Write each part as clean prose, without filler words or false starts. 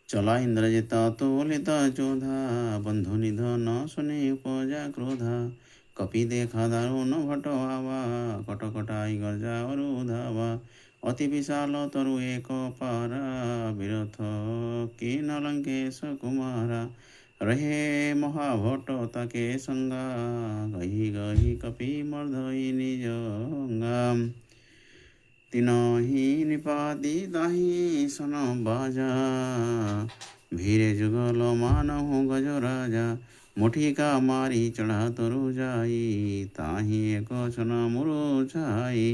चला इंद्रजित तुलित चोधा बंधु निधन सुनि उपजा क्रोधा कपि देखा दारुण भट आवा कटकटाई गर्जा धावा अति विशाल तरु एक पारा विरथ किन लंकेश कुमारा रहे महाभट ताके संगा गही गही कपि मर्दई निज अंगा तिनहि निपाति दाहि सन बाजा भीरे जुगल मानहु गज राजा मुठिका मारी चढ़ा तरु जाई ताहि एक सन मुरुझाई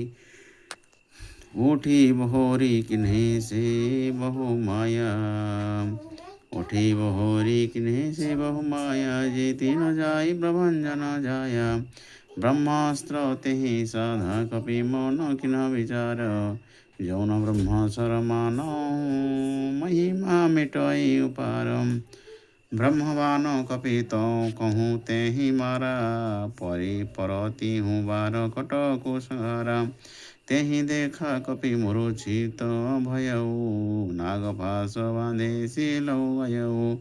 उठी बहोरी किन्हे से बहु माया उठी बहोरी किन्हे से बहु माया जे तीन जाई प्रभंजन जाया ब्रह्मास्त्र तेहि साधा कपि मौन किन विचार जौन ब्रह्म सरमान महिमा मिटई उपारम ब्रह्मवान कपि तो कहूँ तेहि मारा परि परती हूँ बार कटकु सहारा तेहि देखा कपि मूर्छित भयऊ नागपाश बांधे सिलौ गयऊ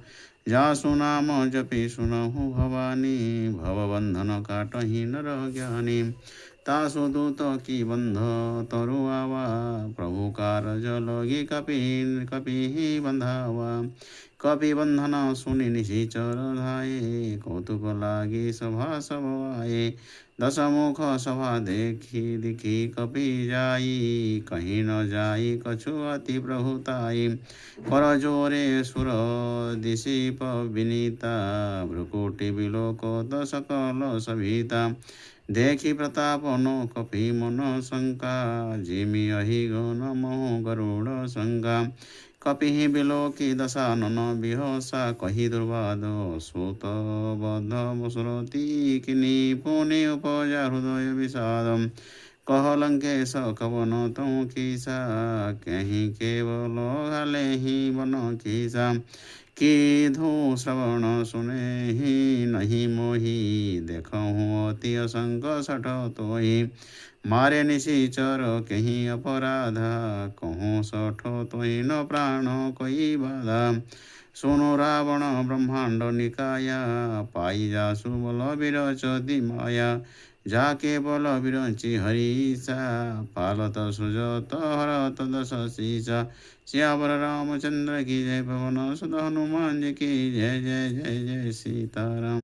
जासु नाम जपि सुनहु भवानी भवबंधन काटहि नर ज्ञानी तासु दूत की बंध तरु आवा प्रभु कारज लगी कपि बंधावा कपि बंधन सुनि निशिचर धाये कौतुक लागी सभा सब आए दशमुख सभा देखी कपि जाई कहीं न जाई कछु अति प्रभुताई कर जोरे सुर दिशीप विनीता भ्रुकुटी बिलोक दशकल सभिता देखी प्रताप नो कपि मन शंका जिमि अहि गण मोह गरुड़ संगा कपि बिलोकी दशानन बिहसा कही दुर्वाद सूत बद्ध मुसरती किनी पुनि उपजा हृदय विषादम कह लंकेश कवन तु खीसा कहीं केवल घाले ही बन खीसा कीधु श्रवण सुने ही नहीं मोही देखूँ अति असंग सठ तोही मारे निशिचर कहीं अपराधा कहूँ सठ तोही न प्राण कोई बाधा सुनो रावण ब्रह्मांड निकाया पाई जासु बल विरचति माया जाके बल विरंचि हरीसा पालत सुजत हरत दश शीसा श्यावर रामचंद्र की जय पवन सुत हनुमान जी की जय जय जय जय सीताराम।